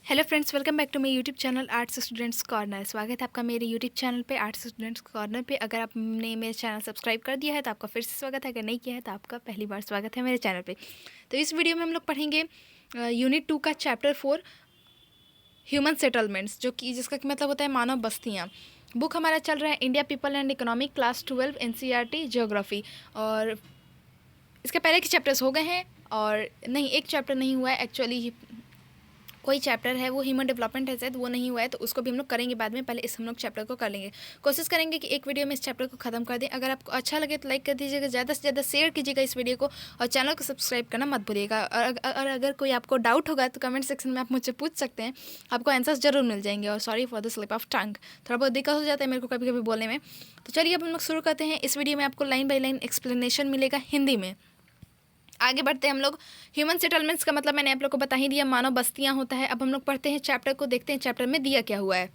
Hello friends, welcome back to my YouTube channel arts students corner. स्वागत है आपका मेरे यूट्यूब चैनल पे आर्ट्स स्टूडेंट्स कॉर्नर पे। अगर आपने मेरे चैनल सब्सक्राइब कर दिया है तो आपका फिर से स्वागत है, अगर नहीं किया है तो आपका पहली बार स्वागत है मेरे चैनल पे। तो इस वीडियो में हम लोग पढ़ेंगे यूनिट 2 का चैप्टर 4 ह्यूमन सेटलमेंट्स, जो कि जिसका कि मतलब होता है मानव बस्तियाँ। बुक हमारा चल रहा है India people and economic class 12 NCERT geography. और इसके पहले के चैप्टर्स हो गए हैं, और नहीं, एक चैप्टर नहीं हुआ है एक्चुअली। कोई चैप्टर है वो ह्यूमन डेवलपमेंट है शायद, वो नहीं हुआ है, तो उसको भी हम लोग करेंगे बाद में। पहले इस हम लोग चैप्टर को कर लेंगे। कोशिश करेंगे कि एक वीडियो में इस चैप्टर को खत्म कर दें। अगर आपको अच्छा लगे तो लाइक कर दीजिएगा, ज़्यादा से ज़्यादा शेयर कीजिएगा इस वीडियो को, और चैनल को सब्सक्राइब करना मत भूलिएगा। और अगर कोई आपको डाउट होगा तो कमेंट सेक्शन में आप मुझसे पूछ सकते हैं, आपको आंसर्स जरूर मिल जाएंगे। और sorry for the slip of tongue, थोड़ा बहुत दिक्कत हो जाता है मेरे को कभी कभी बोलने में। तो चलिए अब हम लोग शुरू करते हैं। इस वीडियो में आपको लाइन बाई लाइन एक्सप्लेनेशन मिलेगा हिंदी में। आगे बढ़ते हैं हम लोग। ह्यूमन सेटलमेंट्स का मतलब मैंने आप लोग को बता ही दिया, मानव बस्तियां होता है। अब हम लोग पढ़ते हैं चैप्टर को, देखते हैं चैप्टर में दिया क्या हुआ है।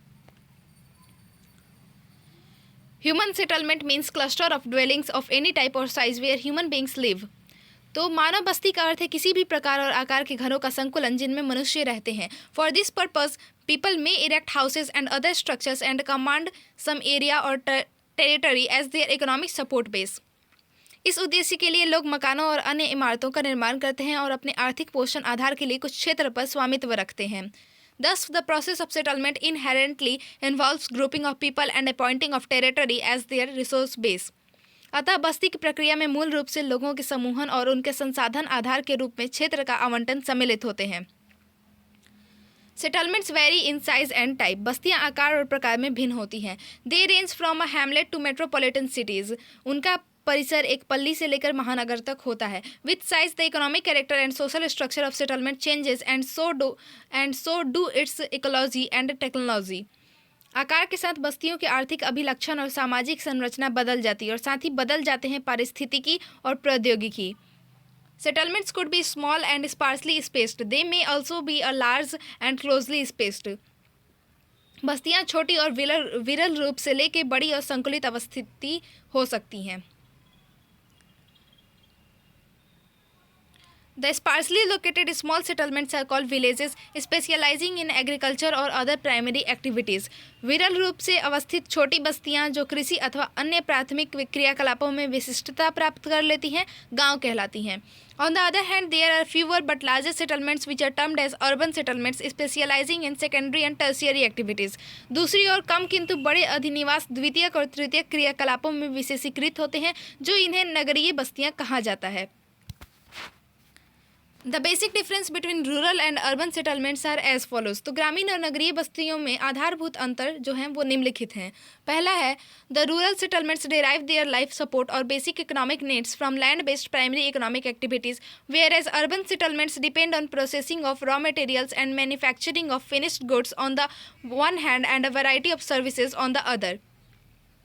Human settlement means cluster of dwellings of any type or size where human beings live. तो मानव बस्ती का अर्थ है किसी भी प्रकार और आकार के घरों का संकुलन जिनमें मनुष्य रहते हैं। For this purpose people may erect houses and other structures and command some area or territory as their economic support base. इस उद्देश्य के लिए लोग मकानों और अन्य इमारतों का निर्माण करते हैं और अपने आर्थिक पोषण आधार के लिए कुछ क्षेत्र पर स्वामित्व रखते हैं। Thus, the process of settlement inherently involves grouping of people and appointing of territory as their resource base. अतः बस्ती की प्रक्रिया में मूल रूप से लोगों के समूहन और उनके संसाधन आधार के रूप में क्षेत्र का आवंटन सम्मिलित होते हैं। Settlements vary in size and type. बस्तियां आकार और प्रकार में भिन्न होती हैं। They range from a hamlet to metropolitan cities. उनका परिसर एक पल्ली से लेकर महानगर तक होता है। With size the economic character and social structure of settlement changes and so do it's ecology and technology. आकार के साथ बस्तियों के आर्थिक अभिलक्षण और सामाजिक संरचना बदल जाती है, और साथ ही बदल जाते हैं पारिस्थितिकी और प्रौद्योगिकी। Settlements could be small and sparsely spaced. They may also be a large and closely spaced. बस्तियां छोटी और विरल रूप से लेके बड़ी और संकुलित अवस्थिति हो सकती हैं। The sparsely located small settlements are called villages, specializing in agriculture or other primary activities. विरल रूप से अवस्थित छोटी बस्तियां जो कृषि अथवा अन्य प्राथमिक क्रियाकलापों में विशिष्टता प्राप्त कर लेती हैं, गांव कहलाती हैं। On the other hand, there are fewer but larger settlements which are termed as urban settlements, specializing in secondary and tertiary activities. दूसरी ओर कम किंतु बड़े अधिनिवास द्वितीयक और तृतीयक क्रियाकलापों में विशेषीकृत होते हैं, जो इन्हें नगरीय बस्तियां कहा जाता है। The basic difference between rural and urban settlements are as follows. तो ग्रामीण और नगरीय बस्तियों में आधारभूत अंतर जो हैं वो निम्नलिखित हैं। पहला है, the rural settlements derive their life support or basic economic needs from land based primary economic activities, whereas urban settlements depend on processing of raw materials and manufacturing of finished goods on the one hand and a variety of services on the other.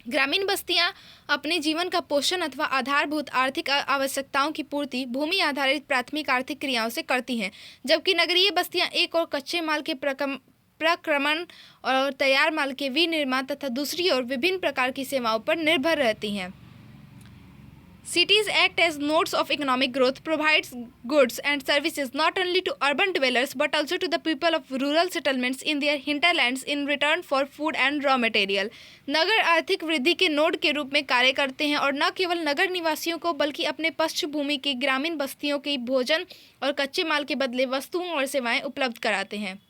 ग्रामीण बस्तियां अपने जीवन का पोषण अथवा आधारभूत आर्थिक आवश्यकताओं की पूर्ति भूमि आधारित प्राथमिक आर्थिक क्रियाओं से करती हैं, जबकि नगरीय बस्तियां एक और कच्चे माल के प्रक्रमण और तैयार माल के विनिर्माण तथा दूसरी ओर विभिन्न प्रकार की सेवाओं पर निर्भर रहती हैं। Cities act as nodes of economic growth, provides goods and services not only to urban dwellers but also to the people of rural settlements in their hinterlands in return for food and raw material. नगर आर्थिक वृद्धि के node के रूप में कार्य करते हैं और न केवल नगर निवासियों को बल्कि अपने पृष्ठभूमि की ग्रामीण बस्तियों के भोजन और कच्चे माल के बदले वस्तुओं और सेवाएं उपलब्ध कराते हैं।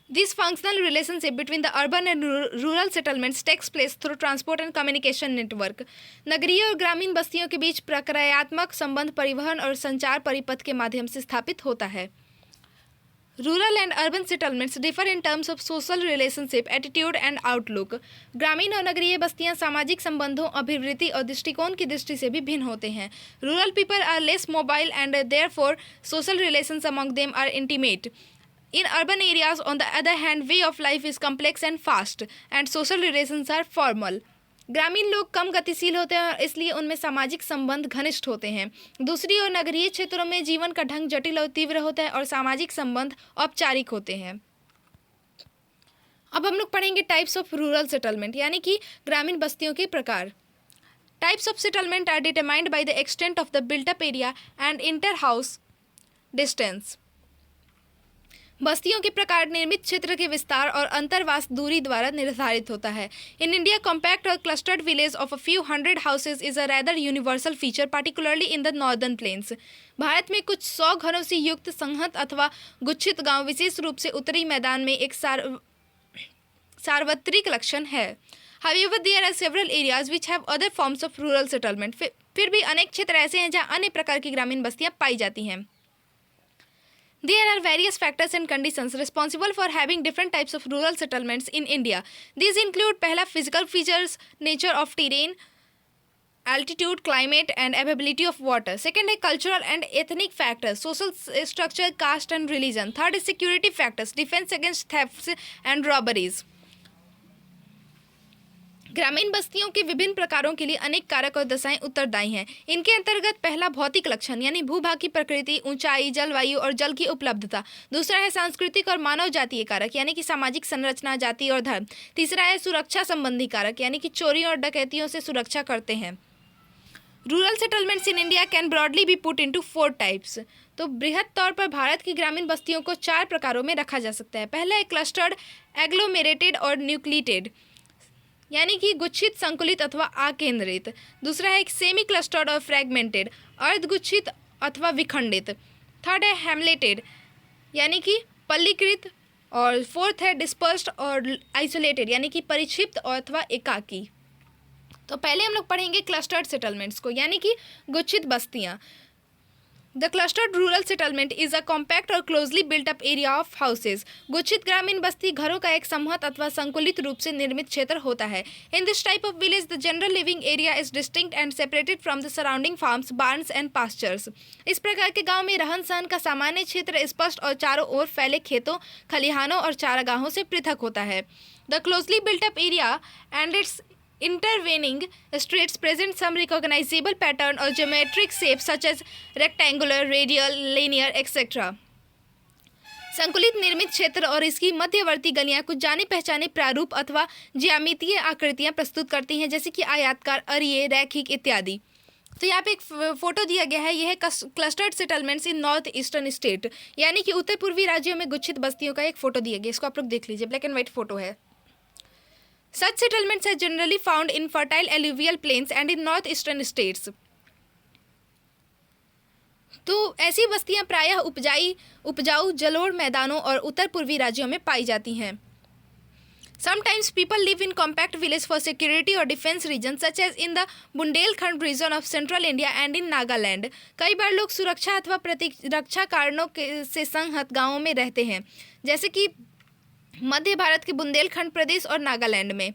This functional relationship between the urban and rural settlements takes place through transport and communication network. नगरीय और ग्रामीण बस्तियों के बीच प्रक्रियात्मक संबंध परिवहन और संचार परिपथ के माध्यम से स्थापित होता है। Rural and urban settlements differ in terms of social relationship, attitude and outlook. ग्रामीण और नगरीय बस्तियां सामाजिक संबंधों, अभिवृत्ति और दृष्टिकोण की दृष्टि से भी भिन्न होते हैं। Rural people are less mobile and therefore social relations among them are intimate. In urban areas, on the other hand, way of life is complex and fast, and social relations are formal. ग्रामीण लोग कम गतिशील होते हैं और इसलिए उनमें सामाजिक संबंध घनिष्ठ होते हैं। दूसरी ओर नगरीय क्षेत्रों में जीवन का ढंग जटिल और तीव्र होता है और सामाजिक संबंध औपचारिक होते हैं। अब हम लोग पढ़ेंगे टाइप्स ऑफ रूरल सेटलमेंट, यानी कि ग्रामीण बस्तियों के प्रकार। Types of settlement are determined by the extent of the built up area and inter house distance. बस्तियों के प्रकार निर्मित क्षेत्र के विस्तार और अंतर्वास दूरी द्वारा निर्धारित होता है। इन इंडिया कॉम्पैक्ट और clustered village of a few hundred houses is a rather universal feature particularly in the northern plains. Bharat में कुछ 100 घरों से युक्त संहत अथवा गुच्छित गांव विशेष रूप से उत्तरी मैदान में एक सार्वत्रिक लक्षण है। However, there are several areas which have other forms of rural settlement. फिर भी अनेक क्षेत्र ऐसे हैं जहाँ अन्य प्रकार की ग्रामीण बस्तियाँ पाई जाती हैं। There are various factors and conditions responsible for having different types of rural settlements in India. These include पहला physical features, nature of terrain, altitude, climate and availability of water. Second है cultural and ethnic factors, social structure, caste and religion. Third is security factors, defense against thefts and robberies. ग्रामीण बस्तियों के विभिन्न प्रकारों के लिए अनेक कारक और दशाएं उत्तरदायी हैं। इनके अंतर्गत पहला भौतिक लक्षण यानी भूभाग की प्रकृति, ऊंचाई, जलवायु और जल की उपलब्धता। दूसरा है सांस्कृतिक और मानव जातीय कारक यानी कि सामाजिक संरचना, जाति और धर्म। तीसरा है सुरक्षा संबंधी कारक यानी कि चोरियों और डकैतियों से सुरक्षा करते हैं। Rural settlements in India can broadly B put into 4 types. तो बृहद तौर पर भारत की ग्रामीण बस्तियों को 4 प्रकारों में रखा जा सकता है। पहला है क्लस्टर्ड, एग्लोमेरेटेड और न्यूक्लिटेड यानी कि गुच्छित, संकुलित अथवा आकेंद्रित। दूसरा है सेमी क्लस्टर्ड और फ्रैगमेंटेड, अर्धगुच्छित अथवा विखंडित। थर्ड है हैमलेटेड यानी कि पल्लीकृत। और फोर्थ है डिस्पर्स्ड और आइसोलेटेड यानी कि परिक्षिप्त अथवा एकाकी। तो पहले हम लोग पढ़ेंगे क्लस्टर्ड सेटलमेंट्स को यानी कि गुच्छित बस्तियाँ। The clustered rural settlement is a compact or closely built up area of houses. गुच्छित ग्रामीण बस्ती घरों का एक समूहित अथवा संकुलित रूप से निर्मित क्षेत्र होता है। In this type of village the general living area is distinct and separated from the surrounding farms, Barnes and pastures. इस प्रकार के गांव में रहन सहन का सामान्य क्षेत्र स्पष्ट और चारों ओर फैले खेतों, खलिहानों और चारागाहों से पृथक होता है। The closely built up area and it's intervening streets present some recognizable pattern or geometric shapes such as rectangular, radial, linear, etc. संकुलित निर्मित क्षेत्र और इसकी मध्यवर्ती गलियां कुछ जाने पहचाने प्रारूप अथवा ज्यामितीय आकृतियां प्रस्तुत करती हैं जैसे कि आयताकार, अरिये, रैखिक इत्यादि। तो यहाँ पे एक फोटो दिया गया है। यह है clustered settlements in north eastern state यानी कि उत्तर पूर्वी राज्यों में गुच्छित बस्तियों का एक फोटो दिया गया। इसको आप लोग देख लीजिए, ब्लैक एंड व्हाइट फोटो है। Such settlements are generally found in fertile alluvial plains and in northeastern states. तो ऐसी बस्तियां प्रायः उपजाऊ जलोढ़ मैदानों और उत्तर पूर्वी राज्यों में पाई जाती हैं। Sometimes people live in compact villages for security or defense reasons such as in the Bundelkhand region of central India and in Nagaland. कई बार लोग सुरक्षा अथवा प्रतिरक्षा कारणों से संहत गांवों में रहते हैं जैसे कि मध्य भारत के बुंदेलखंड प्रदेश और नागालैंड में।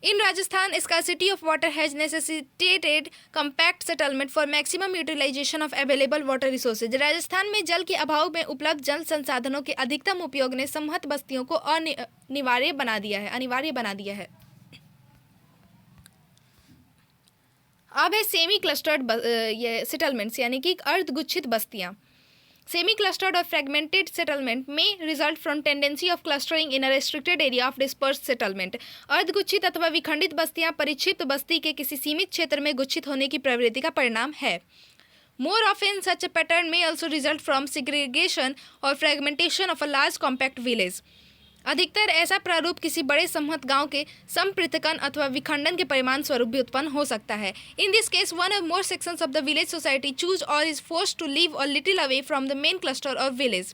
In Rajasthan scarcity of water has necessitated compact settlement for maximum utilisation of available water resources. Rajasthan में जल के अभाव में उपलब्ध जल संसाधनों के अधिकतम उपयोग ने समहत बस्तियों को अनिवार्य बना दिया है। अब है सेमी क्लस्टर्ड सेटलमेंट्स यानी कि अर्धगुच्छित बस्तियाँ। Semi clustered or fragmented settlement may result from tendency of clustering in a restricted area of dispersed settlement. अर्धगुच्छित अथवा विखंडित बस्तियां परिक्षिप्त बस्ती के किसी सीमित क्षेत्र में गुच्छित होने की प्रवृत्ति का परिणाम है। More often such a pattern may also result from segregation or fragmentation of a large compact village. अधिकतर ऐसा प्रारूप किसी बड़े समूहित गांव के संपृथकन अथवा विखंडन के परिणाम स्वरूप भी उत्पन्न हो सकता है। In this case one or more sections of the village society choose or is forced to live or little away from the main cluster or village.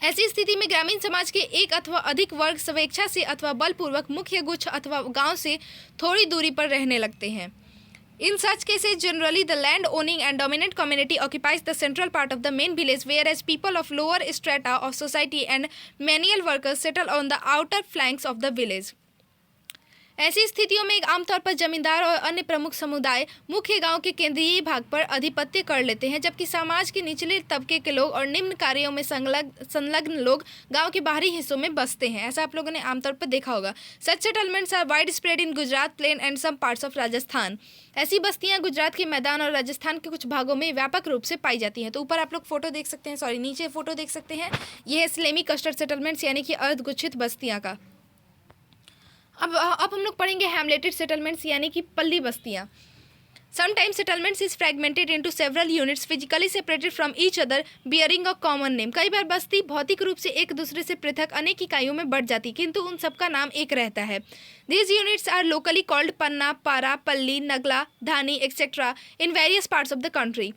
ऐसी स्थिति में ग्रामीण समाज के एक अथवा अधिक वर्ग स्वेच्छा से अथवा बलपूर्वक मुख्य गुच्छ अथवा गांव से थोड़ी दूरी पर रहने लगते हैं। In such cases, generally the land owning and dominant community occupies the central part of the main village, whereas people of lower strata of society and manual workers settle on the outer flanks of the village. ऐसी स्थितियों में आमतौर पर जमींदार और अन्य प्रमुख समुदाय मुख्य गांव के केंद्रीय भाग पर आधिपत्य कर लेते हैं, जबकि समाज के निचले तबके के लोग और निम्न कार्यों में संलग्न लोग गांव के बाहरी हिस्सों में बसते हैं। ऐसा आप लोगों ने आमतौर पर देखा होगा। Such settlements are wide spread in Gujarat plain and some parts of Rajasthan. ऐसी बस्तियां गुजरात के मैदान और राजस्थान के कुछ भागों में व्यापक रूप से पाई जाती हैं। तो ऊपर आप लोग फोटो देख सकते हैं, नीचे फोटो देख सकते हैं। यह है सेमी क्लस्टर्ड सेटलमेंट्स यानी कि अर्धगुच्छित बस्तियां का। अब हम लोग पढ़ेंगे हैमलेटेड सेटलमेंट्स यानी कि पल्ली बस्तियाँ। Sometimes settlements is fragmented into several units physically separated from each other bearing a common name. कई बार बस्ती भौतिक रूप से एक दूसरे से पृथक अनेक इकाइयों में बढ़ जाती, किंतु उन सबका नाम एक रहता है. These units are locally called Panna, Para, Palli, Nagla, Dhani, etc. in various parts of the country.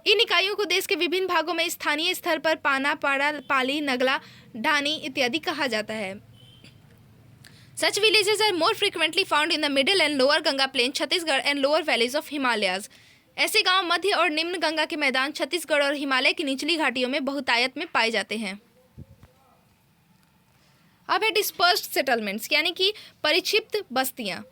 इन इकाइयों को देश के विभिन्न भागों में स्थानीय स्तर पर पाना, पाड़ा, पाली, नगला, ढानी इत्यादि कहा जाता है. Such villages are more frequently found in the middle and lower Ganga plain, Chhattisgarh and lower valleys of Himalayas. ऐसे गांव मध्य और निम्न गंगा के मैदान छत्तीसगढ़ और हिमालय की निचली घाटियों में बहुतायत में पाए जाते हैं. अब है डिस्पर्स्ड सेटलमेंट्स यानी कि परिक्षिप्त बस्तियां.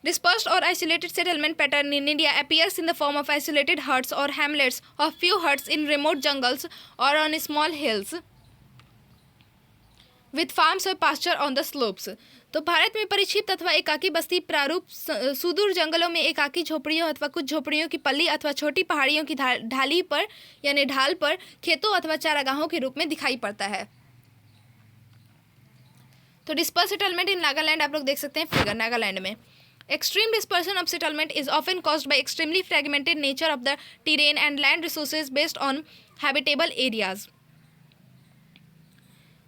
Dispersed or isolated settlement pattern in India appears in the form of isolated huts or hamlets of few huts in remote jungles or on small hills with farms or pasture on the slopes. तो भारत में परिक्षिप्त अथवा एकाकी बस्ती प्रारूप सुदूर जंगलों में एकाकी झोपड़ियों अथवा कुछ झोपड़ियों की पल्ली अथवा छोटी पहाड़ियों की ढाली पर यानी ढाल पर खेतों अथवा चारागाहों के रूप में दिखाई पड़ता है. तो डिस्पर्स सेटलमेंट इन नागालैंड आप लोग देख सकते हैं फिगर. नागालैंड में extreme dispersion of settlement is often caused by extremely fragmented nature of the terrain and land resources based on habitable areas.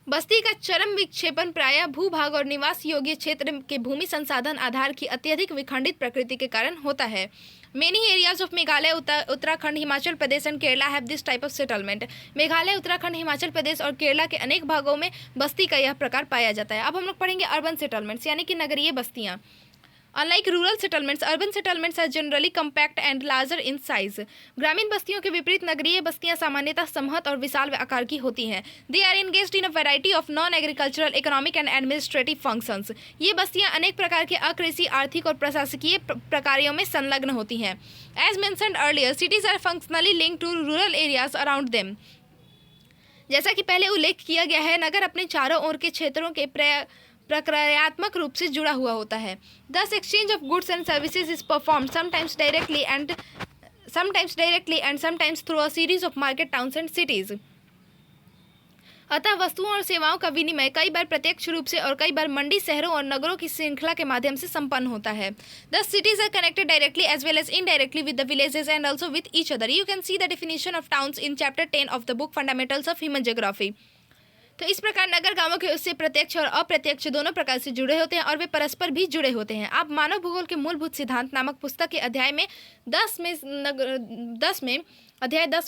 बस्ती का चरम विक्षेपण प्रायः भूभाग और निवास योग्य क्षेत्र के भूमि संसाधन आधार की अत्यधिक विखंडित प्रकृति के कारण होता है. Many areas of Meghalaya, Uttarakhand, Himachal Pradesh and Kerala have this type of settlement. Meghalaya, Uttarakhand, Himachal Pradesh और केरला के अनेक भागों में बस्ती का यह प्रकार पाया जाता है. अब हम लोग पढ़ेंगे अर्बन सेटलमेंट्स यानी कि नगरीय बस्तियां. Unlike rural settlements, urban settlements are generally compact and larger in size. ग्रामीण बस्तियों के विपरीत नगरीय बस्तियां सामान्यतः समहत और विशाल आकार की होती हैं. They are engaged in a variety of non-agricultural, economic and administrative functions. ये बस्तियां अनेक प्रकार के अकृषि, आर्थिक और प्रशासकीय प्रकारों में संलग्न होती हैं. As mentioned earlier, cities are functionally linked to rural areas around them. जैसा कि पहले उल्लेख किया गया है, नगर अपने चारों ओर के क्षेत्रों के प्रक्रियात्मक रूप से जुड़ा हुआ होता है. Thus exchange of goods and services is performed sometimes directly and sometimes through a series of market towns and cities. अतः वस्तुओं और सेवाओं का विनिमय कई बार प्रत्यक्ष रूप से और कई बार मंडी, शहरों और नगरों की श्रृंखला के माध्यम से संपन्न होता है. Thus cities are connected directly as well as indirectly with the villages and also with each other. You can see the definition of towns in chapter 10 of the book Fundamentals of Human Geography. तो इस प्रकार नगर गांवों के उससे प्रत्यक्ष और अप्रत्यक्ष दोनों प्रकार से जुड़े होते हैं और वे परस्पर भी जुड़े होते हैं. आप मानव भूगोल के मूलभूत सिद्धांत नामक पुस्तक के अध्याय 10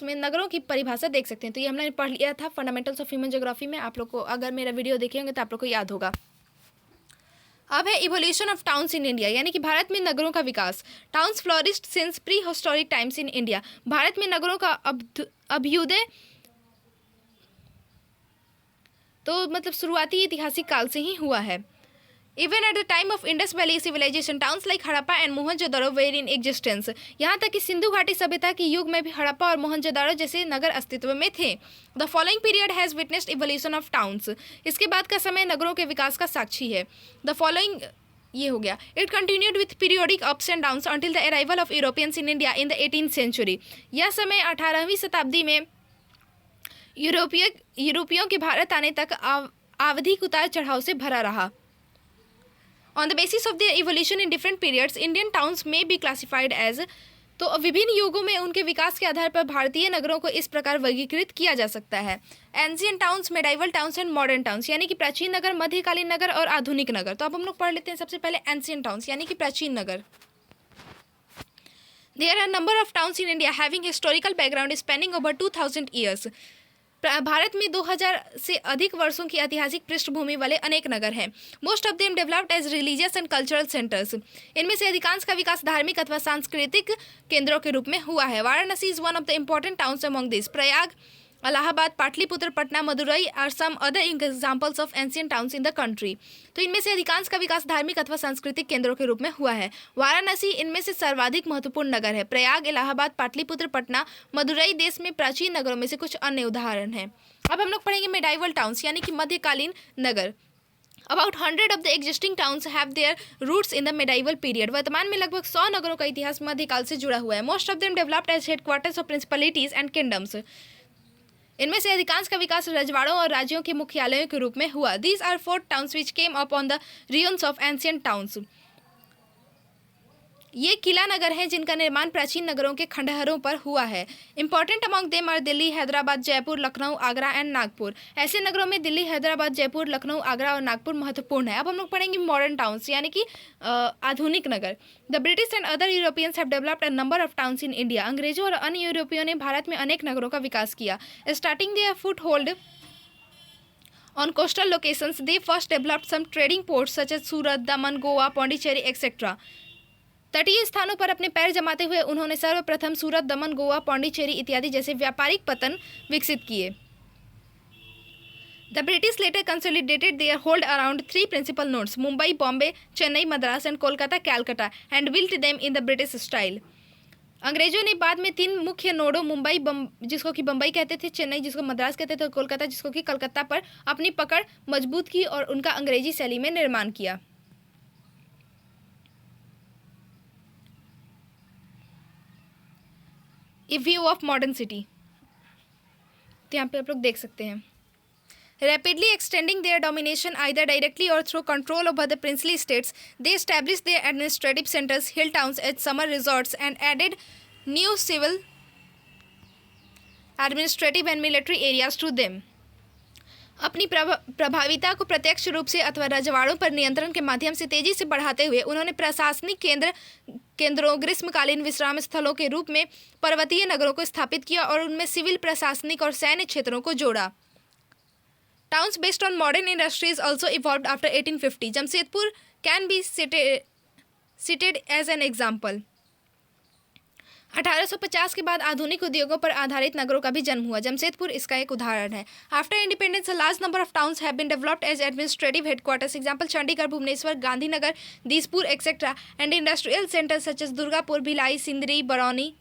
में नगरों की परिभाषा देख सकते हैं. तो ये हमने पढ़ लिया था फंडामेंटल्स ऑफ ह्यूमन ज्योग्राफी में. आप लोग को अगर मेरा वीडियो देखे होंगे तो आप लोग को याद होगा. अब है evolution of towns in India यानी कि भारत में नगरों का विकास. Towns flourished since prehistoric times in India. Bharat में नगरों का अभ्युदय तो मतलब शुरुआती ऐतिहासिक काल से ही हुआ है. Even at the time of Indus valley civilisation towns like Harappa and Mohenjo-daro were in existence. यहाँ तक कि सिंधु घाटी सभ्यता के युग में भी हड़प्पा और मोहनजोदड़ो जैसे नगर अस्तित्व में थे. The following period has witnessed evolution of towns. इसके बाद का समय नगरों के विकास का साक्षी है. द फॉलोइंग ये हो गया. It continued with periodic ups and downs until the arrival of Europeans in India in the 18th century. यह समय 18वीं शताब्दी में यूरोपियों के भारत आने तक आवधिक उतार चढ़ाव से भरा रहा. On the basis of the evolution in different periods Indian towns में बी क्लासिफाइड एज. तो विभिन्न युगों में उनके विकास के आधार पर भारतीय नगरों को इस प्रकार वर्गीकृत किया जा सकता है. Ancient towns, medieval towns and modern towns यानी कि प्राचीन नगर, मध्यकालीन नगर और आधुनिक नगर. तो अब हम लोग पढ़ लेते हैं सबसे पहले एंशिएंट टाउन्स यानी कि प्राचीन नगर. There are a number of towns in India having historical background spanning over 2000 years. Bharat में 2000 से अधिक वर्षों की ऐतिहासिक पृष्ठभूमि वाले अनेक नगर हैं. Most of them developed as religious and cultural centres. इनमें से अधिकांश का विकास धार्मिक अथवा सांस्कृतिक केंद्रों के रूप में हुआ है. Varanasi is one of the important towns among this. Prayag, Allahabad, Pataliputra, Patna, Madurai are some other examples of ancient towns in the country. तो इनमें से अधिकांश का विकास धार्मिक अथवा सांस्कृतिक केंद्रों के रूप में हुआ है. वाराणसी इनमें से सर्वाधिक महत्वपूर्ण नगर है. प्रयाग, इलाहाबाद, पाटलिपुत्र, पटना, मदुरई देश में प्राचीन नगरों में से कुछ अन्य उदाहरण हैं. अब हम लोग पढ़ेंगे मेडाइवल टाउन्स यानी कि मध्यकालीन नगर. About 100 of the existing towns have their roots in the medieval period. वर्तमान में लगभग 100 नगरों का इतिहास मध्यकाल से जुड़ा हुआ है. Most of them developed as headquarters of principalities and kingdoms. इनमें से अधिकांश का विकास रजवाड़ों और राज्यों के मुख्यालयों के रूप में हुआ. These are 4 towns which came up on the ruins of ancient towns. ये किला नगर हैं जिनका निर्माण प्राचीन नगरों के खंडहरों पर हुआ है। Important among them are Delhi, Hyderabad, Jaipur, Lucknow, Agra and Nagpur. ऐसे नगरों में दिल्ली, हैदराबाद, जयपुर, लखनऊ, आगरा और नागपुर महत्वपूर्ण है। अब हम लोग पढ़ेंगे मॉडर्न टाउन्स यानी कि आधुनिक नगर। The British and other Europeans have developed a number of towns in India. अंग्रेजों और अन्य यूरोपियों ने भारत में अनेक नगरों का विकास किया। Starting there foot hold on coastal locations, they first developed some trading ports such as Surat, Daman, Goa, Pondicherry, etc. तटीय स्थानों पर अपने पैर जमाते हुए उन्होंने सर्वप्रथम सूरत, दमन, गोवा, पौंडीचेरी इत्यादि जैसे व्यापारिक पतन विकसित किए। The British later consolidated their hold around 3 principal nodes Mumbai, Bombay, Chennai, Madras and Kolkata, Calcutta and built them in the British style. अंग्रेजों ने बाद में 3 मुख्य नोडों मुंबई जिसको कि बम्बई कहते थे, चेन्नई जिसको मद्रास कहते थे और कोलकाता जिसको कि कलकत्ता पर अपनी पकड़ मजबूत की और उनका अंग्रेजी शैली में निर्माण किया। ए व्यू ऑफ मॉडर्न सिटी, तो यहाँ पे आप लोग देख सकते हैं। Rapidly extending their domination either directly or through control over the princely states, they established their administrative centers, hill towns as summer resorts, and added new civil, administrative and military areas to them. अपनी प्रभाविता को प्रत्यक्ष रूप से अथवा रजवाड़ों पर नियंत्रण के माध्यम से तेजी से बढ़ाते हुए उन्होंने प्रशासनिक केंद्रों, ग्रीष्मकालीन विश्राम स्थलों के रूप में पर्वतीय नगरों को स्थापित किया और उनमें सिविल, प्रशासनिक और सैन्य क्षेत्रों को जोड़ा। Towns based on modern industries also evolved after 1850. Jamshedpur can be cited as an example. 1850 के बाद आधुनिक उद्योगों पर आधारित नगरों का भी जन्म हुआ। जमशेदपुर इसका एक उदाहरण है। After independence a large number of towns have been developed as administrative headquarters, example Chandigarh, Bhubaneswar, Gandhinagar, Dispur etcetera, and industrial centres such as Durgapur, Bhilai, Sindri, Barauni.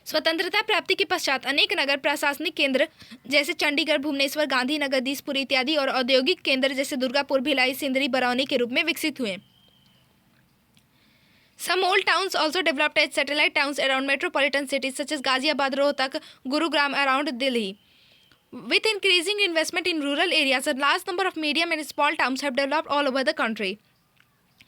स्वतंत्रता प्राप्ति के पश्चात अनेक नगर प्रशासनिक केंद्र जैसे चंडीगढ़, भुवनेश्वर, गांधीनगर, दीसपुर इत्यादि और औद्योगिक केंद्र जैसे दुर्गापुर, भिलाई, सिंदरी, बरौनी के रूप में विकसित हुए। Some old towns also developed as satellite towns around metropolitan cities such as Ghaziabad, Rohtak, Gurugram around Delhi. With increasing investment in rural areas, a large number of medium and small towns have developed all over the country.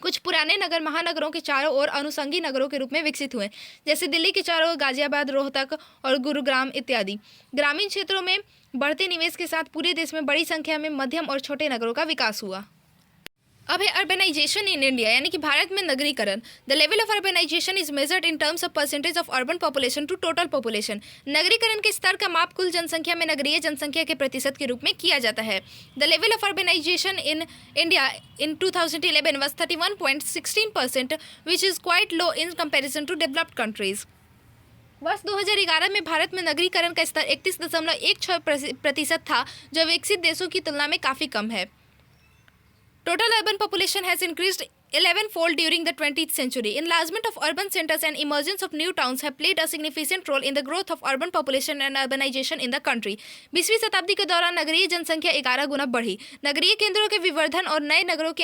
कुछ पुराने नगर महानगरों के चारों ओर अनुषंगी नगरों के रूप में विकसित हुए, जैसे दिल्ली के चारों ओर गाजियाबाद, रोहतक और गुरुग्राम इत्यादि। ग्रामीण क्षेत्रों में बढ़ते निवेश के साथ पूरे देश में बड़ी संख्या में मध्यम और छोटे नगरों का विकास हुआ। अब है अर्बनाइजेशन इन इंडिया, यानी कि भारत में नगरीकरण। The level of urbanisation is measured in terms of percentage of urban population to total population. नगरीकरण के स्तर का माप कुल जनसंख्या में नगरीय जनसंख्या के प्रतिशत के रूप में किया जाता है। The level of urbanisation in India in 2011 was 31.16%, which is quite low in comparison to developed countries. वर्ष 2011 में भारत में नगरीकरण का स्तर 31.16% था, जो विकसित देशों की तुलना में काफ़ी कम है। Total urban population has increased 11-fold during the 20th century. Enlargement of urban centers and emergence of new towns have played a significant role in the growth of urban population and urbanization in the country. 20वीं शताब्दी के दौरान नगरीय जनसंख्या 11 गुना बढ़ी। नगरीय केंद्रों के विवर्धन और नए नगरों के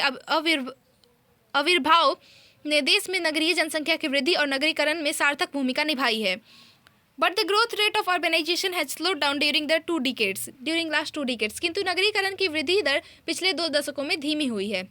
आविर्भाव ने देश में नगरीय जनसंख्या की वृद्धि और नगरीकरण में सार्थक भूमिका निभाई है। But the growth rate of urbanization has slowed down during last 2 decades. किंतु नगरीकरण की वृद्धि दर पिछले 2 दशकों में धीमी हुई है।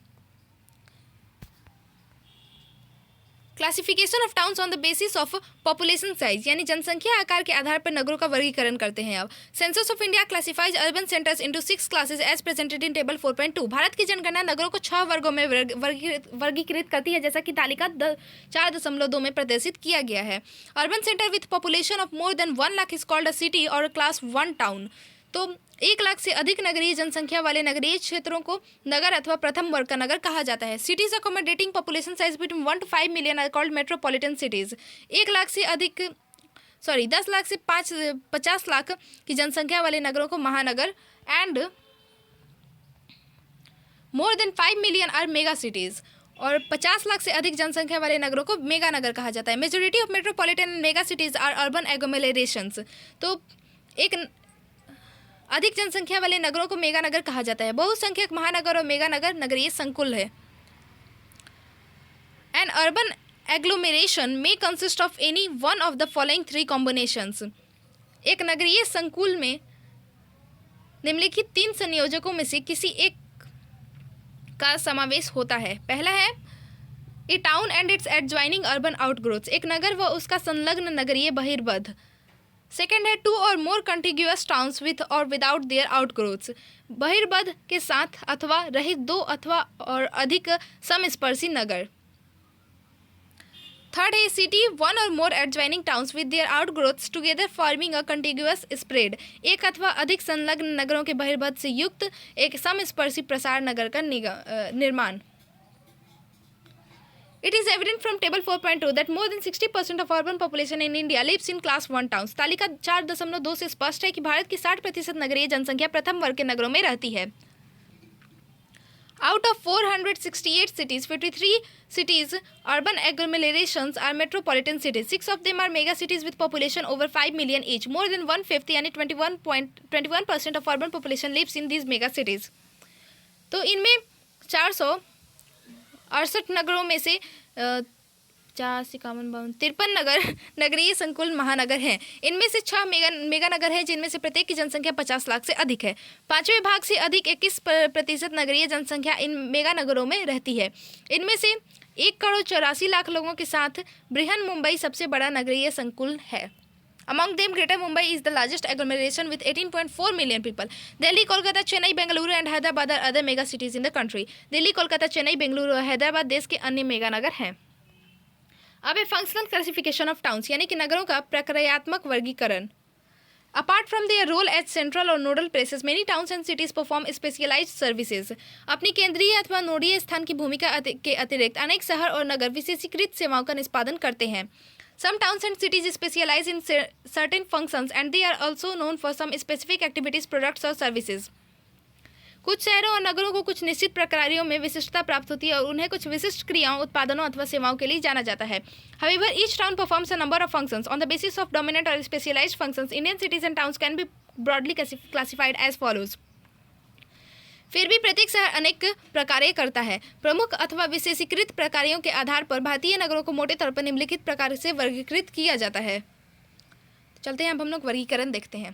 Classification of towns on the basis of population size, यानी जनसंख्या आकार के आधार पर नगरों का वर्गीकरण करते हैं। अब census of India classifies urban centres into 6 classes as presented in table 4.2। भारत की जनगणना नगरों को 6 वर्गों में वर्गीकृत करती है, जैसा कि तालिका 4.2 में प्रदर्शित किया गया है। Urban centre with population of more than 1 lakh is called a city और क्लास 1 टाउन। तो 1 लाख से अधिक नगरीय जनसंख्या वाले नगरीय क्षेत्रों को नगर अथवा प्रथम वर्ग का नगर कहा जाता है। Cities accommodating population size between 1 to 5 million are called metropolitan cities. 10 lakh से 50 लाख की जनसंख्या वाले नगरों को महानगर and more than 5 million are mega cities, और 50 लाख से अधिक जनसंख्या वाले नगरों को मेगा नगर कहा जाता है। Majority of metropolitan and mega cities are urban agglomerations. तो एक अधिक जनसंख्या वाले नगरों को मेगा नगर कहा जाता है। बहुसंख्यक महानगर और मेगा नगर नगरीय संकुल है। एन अर्बन एग्लोमेरेशन में consist of any one of the following 3 combinations. एक नगरीय संकुल में निम्नलिखित 3 संयोजकों में से किसी एक का समावेश होता है। पहला है a town and its adjoining urban outgrowths, एक नगर व उसका संलग्न नगरीय बहिर्बध। सेकेंड है two or more contiguous towns with or without their outgrowths, बहिर्बध के साथ अथवा रहित दो अथवा और अधिक समस्पर्शी नगर। थर्ड है city one or more adjoining towns with their outgrowths together forming a contiguous spread, एक अथवा अधिक संलग्न नगरों के बहिर्बध से युक्त एक समस्पर्शी प्रसार नगर का निर्माण। It is evident from table 4.2 that more than 60% of urban population in India lives in class 1 towns. तालिका 4.2 से स्पष्ट है कि भारत की 60% नगरीय जनसंख्या प्रथम वर्ग के नगरों में रहती है। Out of 468 cities, 53 cities, urban agglomerations are metropolitan cities. 6 of them are mega cities with population over 5 million each. More than 150 यानी 21% of urban population lives in these mega cities. तो इनमें 468 नगरों में से 53 नगर नगरीय संकुल महानगर हैं। इनमें से 6 मेगा नगर हैं जिनमें से प्रत्येक की जनसंख्या 50 लाख से अधिक है। पांचवें भाग से अधिक 21% नगरीय जनसंख्या इन मेगा नगरों में रहती है। इनमें से 1,84,00,000 लोगों के साथ बृहन मुंबई सबसे बड़ा नगरीय संकुल है। Among them, Greater Mumbai is the largest agglomeration with 18.4 million people. Delhi, Kolkata, Chennai, Bengaluru and Hyderabad are other mega cities in the country. Delhi, Kolkata, Chennai, Bengaluru और हैदराबाद देश के अन्य मेगा नगर हैं। अब है फंक्शनल क्लासिफिकेशन ऑफ टाउन्स यानी कि नगरों का प्रक्रियात्मक वर्गीकरण। Apart from their role as central or nodal places, many towns and cities perform specialized services. अपनी केंद्रीय अथवा नोडीय स्थान की भूमिका के अतिरिक्त अनेक शहर और नगर विशेषीकृत सेवाओं का निष्पादन करते हैं। Some towns and cities specialize in certain functions and they are also known for some specific activities, products or services. कुछ शहरों और नगरों को कुछ निश्चित प्रक्रियाओं में विशिष्टता प्राप्त होती है और उन्हें कुछ विशिष्ट क्रियाओं, उत्पादनों अथवा सेवाओं के लिए जाना जाता है। However, each town performs a number of functions. On the basis of dominant or specialized functions, Indian cities and towns can be broadly classified as follows. फिर भी प्रत्येक शहर अनेक प्रकार्य करता है। प्रमुख अथवा विशेषीकृत प्रकारों के आधार पर भारतीय नगरों को मोटे तौर पर निम्नलिखित प्रकार से वर्गीकृत किया जाता है। चलते हैं अब हम लोग वर्गीकरण देखते हैं।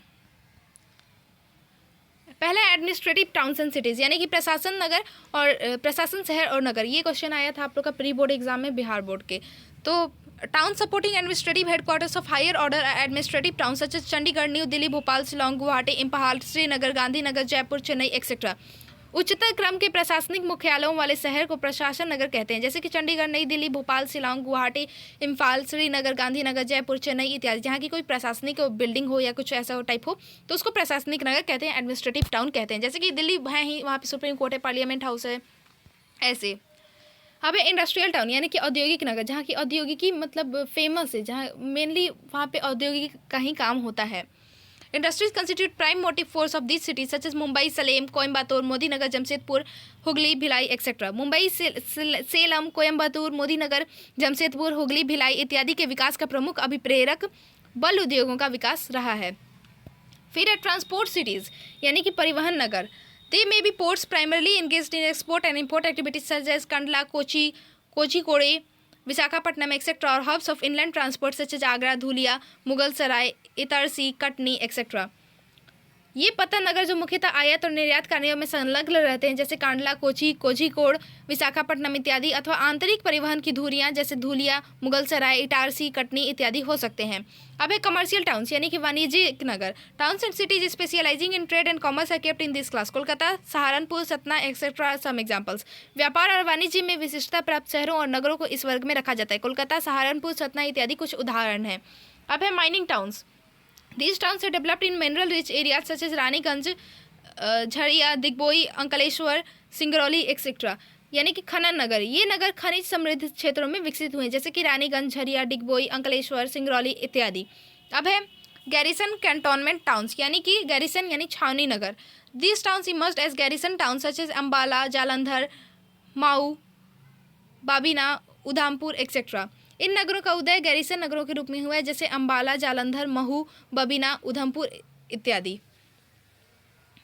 पहला एडमिनिस्ट्रेटिव टाउन्स एंड सिटीज यानी कि प्रशासन नगर और प्रशासन शहर और नगर। ये क्वेश्चन आया था आप लोग का प्री बोर्ड एग्जाम में बिहार बोर्ड के। तो town supporting administrative headquarters of higher order administrative town such as Chandigarh, New Delhi, Bhopal, Shillong, Guwahati, Imphal, Srinagar, Gandhinagar, Jaipur, Chennai etcetera. उच्चतर क्रम के प्रशासनिक मुख्यालयों वाले शहर को प्रशासन नगर कहते हैं, जैसे कि चंडीगढ़, नई दिल्ली, भोपाल, शिलोंग, गुवाहाटी, इम्फाल, श्रीनगर, गांधीनगर, जयपुर, चेन्नई इत्यादि। जहाँ की कोई प्रशासनिक बिल्डिंग हो या कुछ ऐसा टाइप हो तो उसको प्रशासनिक नगर कहते हैं, एडमिनिस्ट्रेटिव टाउन कहते हैं। जैसे कि दिल्ली है ही, वहाँ पे सुप्रीम कोर्ट है, पार्लियामेंट हाउस है, ऐसे। अब है इंडस्ट्रियल टाउन यानी कि औद्योगिक नगर, जहाँ की औद्योगिकी मतलब फेमस है, जहाँ मेनली वहाँ पे औद्योगिक का ही काम होता है। Industries constitute prime motive force of these cities such as Mumbai, Salem, Coimbatore, Modinagar, Jamshedpur, Hooghly, Bhilai, etc. Mumbai, Salem, Coimbatore, Modinagar, Jamshedpur, Hooghly, Bhilai इत्यादि के विकास का प्रमुख अभिप्रेरक बल उद्योगों का विकास रहा है। फिर है ट्रांसपोर्ट सिटीज़ यानी कि परिवहन नगर। They may be ports primarily engaged in export and import activities such as Kandla, Kochi, Kozhikode, Visakhapatnam etcetera और hubs of inland transport such as Agra, Dhulia, Mughal Sarai, Itarsi, Katni etcetera. ये पतन नगर जो मुख्यतः आयात और निर्यात कार्यों में संलग्न रहते हैं, जैसे कांडला, कोची, कोझिकोड, विशाखापट्टनम इत्यादि, अथवा आंतरिक परिवहन की धुरियाँ जैसे धुलिया, मुगलसराय, इटारसी, कटनी इत्यादि हो सकते हैं। अब है कमर्शियल टाउन्स यानी कि वाणिज्यिक नगर। Towns and cities specialising in trade and commerce are kept in this class. Kolkata, Saharanpur, Satna etcetera some examples. व्यापार और वाणिज्य में विशिष्टता प्राप्त शहरों और नगरों को इस वर्ग में रखा जाता है। कोलकाता, सहारनपुर, सतना इत्यादि कुछ उदाहरण हैं। अब है mining towns. These towns are developed in mineral-rich areas such as Raniganj, Jharia, Digboi, Ankleshwar, Singrauli etcetera यानी कि खनन नगर। ये नगर खनिज समृद्ध क्षेत्रों में विकसित हुए जैसे कि रानीगंज, झरिया, डिगबोई, अंकलेश्वर, सिंगरौली इत्यादि। अब है गैरिसन कैंटोनमेंट टाउन्स यानी कि गैरिसन यानी छावनी नगर। These towns emerged as garrison towns such as Ambala, Jalandhar, माऊ, बाबीना, उधमपुर एक्सेट्रा। इन नगरों का उदय गैरिसन नगरों के रूप में हुआ है, जैसे अम्बाला, जालंधर, महू, बबीना, उधमपुर इत्यादि।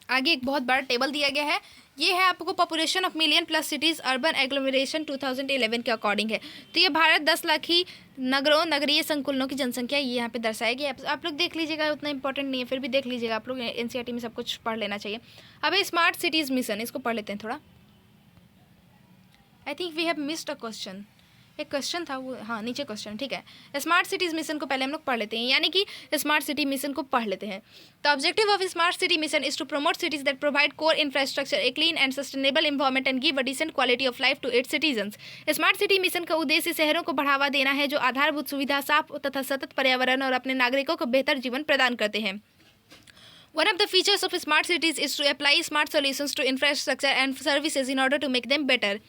आगे एक बहुत बड़ा टेबल दिया गया है, ये है आपको population of million plus cities urban agglomeration 2011 के अकॉर्डिंग है। तो ये भारत 10 लाख ही नगरों नगरीय संकुलों की जनसंख्या ये यहाँ पे दर्शाई गई है। आप लोग देख लीजिएगा, उतना इंपॉर्टेंट नहीं है, फिर भी देख लीजिएगा, आप लोग एनसीईआरटी में सब कुछ पढ़ लेना चाहिए। अब स्मार्ट सिटीज़ मिशन, इसको पढ़ लेते हैं थोड़ा। I think we have missed a question. एक क्वेश्चन था वो, हाँ नीचे क्वेश्चन, ठीक है। स्मार्ट सिटीज़ मिशन को पहले हम लोग पढ़ लेते हैं, यानी कि स्मार्ट सिटी मिशन को पढ़ लेते हैं। The objective of smart city mission is to promote cities that provide core infrastructure, a clean and sustainable environment and give a decent quality of life to its citizens. Smart city mission का उद्देश्य शहरों को बढ़ावा देना है जो आधारभूत सुविधा, साफ तथा सतत पर्यावरण और अपने नागरिकों को बेहतर जीवन प्रदान करते हैं। One of the features of smart cities is to apply smart solutions to infrastructure and services in order to make them better.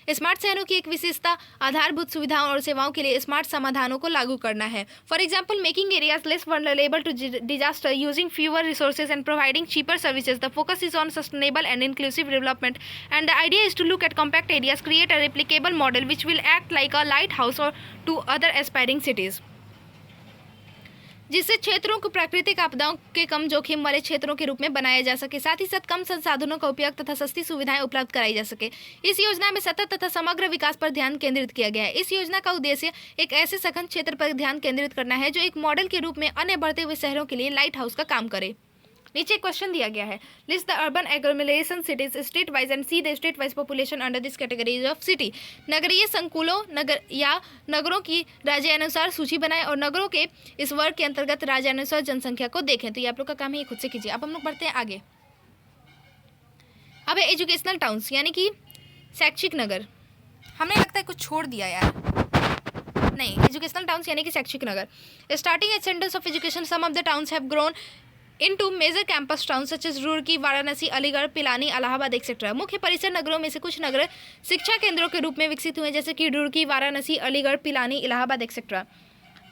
Smart शहरों की एक विशेषता आधारभूत सुविधाओं और सेवाओं के लिए स्मार्ट समाधानों को लागू करना है। For example, making areas less vulnerable to disaster, using fewer resources and providing cheaper services. The focus is on sustainable and inclusive development and the idea is to look at compact areas, create a replicable model which will act like a lighthouse और to other aspiring cities, जिससे क्षेत्रों को प्राकृतिक आपदाओं के कम जोखिम वाले क्षेत्रों के रूप में बनाया जा सके, साथ ही साथ कम संसाधनों का उपयोग तथा सस्ती सुविधाएं उपलब्ध कराई जा सके। इस योजना में सतत तथा समग्र विकास पर ध्यान केंद्रित किया गया है। इस योजना का उद्देश्य एक ऐसे सघन क्षेत्र पर ध्यान केंद्रित करना है जो एक मॉडल के रूप में अन्य बढ़ते हुए शहरों के लिए लाइट हाउस का काम करे। नीचे क्वेश्चन दिया गया है, list the urban agglomeration cities state wise and see the state wise population under this categories of city. नगरीय संकुलों नगरों की राज्यानुसार सूची बनाएं और नगरों के इस वर्ग के अंतर्गत राज्यानुसार जनसंख्या को देखें। तो ये आप लोग का काम है, ये खुद से कीजिए। अब हम लोग बढ़ते हैं आगे। अब है एजुकेशनल टाउन्स, यानी कि शैक्षिक नगर। हमें लगता है कुछ छोड़ दिया यार, नहीं, एजुकेशनल टाउन्स यानी कि शैक्षिक नगर। Starting at centres of education, some of the towns have grown into major campus towns such as Roorkee, Varanasi, Aligarh, Pilani, Allahabad etcetera. मुख्य परिसर नगरों में से कुछ नगर शिक्षा केंद्रों के रूप में विकसित हुए, जैसे कि रुड़की, वाराणसी, अलीगढ़, पिलानी, इलाहाबाद एक्सेट्रा।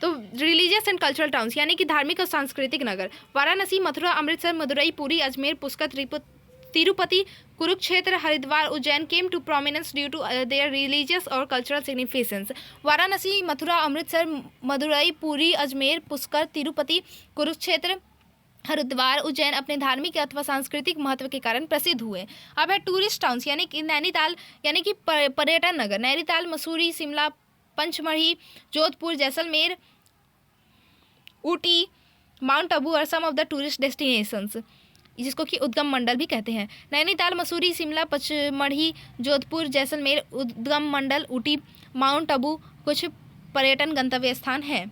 तो रिलीजियस एंड कल्चरल टाउन्स, यानी कि धार्मिक और सांस्कृतिक नगर। Varanasi, Mathura, Amritsar, Madurai, Puri, Ajmer, Pushkar, Tirupati, Kurukshetra, Haridwar, Ujjain came to prominence due to their religious और कल्चरल सिग्निफिकेंस। वाराणसी, मथुरा, अमृतसर, मदुरई, पुरी, अजमेर, पुष्कर, तिरुपति, कुरुक्षेत्र, हरिद्वार, उज्जैन अपने धार्मिक अथवा सांस्कृतिक महत्व के कारण प्रसिद्ध हुए। अब है टूरिस्ट टाउन्स, यानी कि नैनीताल, यानी कि पर्यटन नगर। नैनीताल, मसूरी, शिमला, पंचमढ़ी, जोधपुर, जैसलमेर, ऊटी, माउंट आबू और सम ऑफ द टूरिस्ट डेस्टिनेशंस, जिसको कि उद्गम मंडल भी कहते हैं। नैनीताल, मसूरी, शिमला, पंचमढ़ी, जोधपुर, जैसलमेर, उद्गम मंडल, ऊटी, माउंट आबू कुछ पर्यटन गंतव्य स्थान हैं।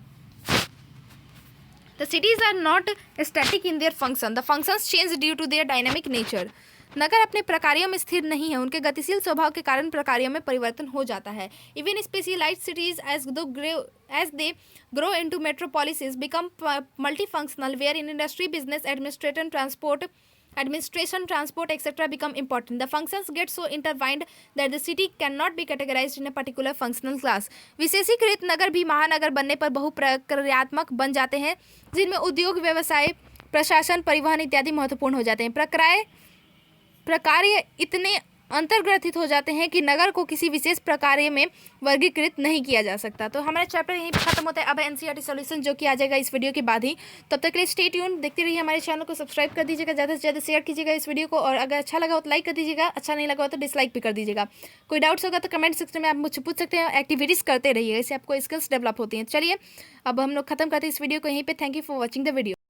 The cities are not static in their function. The functions change due to their dynamic nature. नगर अपने प्रकारों में स्थिर नहीं है, उनके गतिशील स्वभाव के कारण प्रकारों में परिवर्तन हो जाता है। Even specialized cities as they grow into metropolises become multifunctional, where in industry, business, administration, transport, etc. become important. The functions get so intertwined that the city cannot be categorized in a particular functional class. विशेषीकृत नगर भी महानगर बनने पर बहुप्रक्रियात्मक बन जाते हैं, जिनमें उद्योग, व्यवसाय, प्रशासन, परिवहन इत्यादि महत्वपूर्ण हो जाते हैं। प्रकार्य इतने अंतर्ग्रथित हो जाते हैं कि नगर को किसी विशेष प्रकार्य में वर्गीकृत नहीं किया जा सकता। तो हमारा चैप्टर यहीं खत्म होता है। अब एनसीईआरटी सॉल्यूशन जो कि आ जाएगा इस वीडियो के बाद ही। तब तक के लिए स्टे ट्यून, देखते रहिए हमारे चैनल को, सब्सक्राइब कर दीजिएगा, ज़्यादा से ज़्यादा शेयर कीजिएगा इस वीडियो को, और अगर अच्छा लगा हो तो लाइक कर दीजिएगा, अच्छा नहीं लगा हो तो डिसलाइक भी कर दीजिएगा। कोई डाउट्स होगा तो कमेंट सेक्शन में आप मुझसे पूछ सकते हैं। एक्टिविटीज़ करते रहिए, इससे आपको स्किल्स डेवलप होती हैं। चलिए अब हम लोग खत्म करते हैं इस वीडियो को यहीं पर। Thank you for watching the video.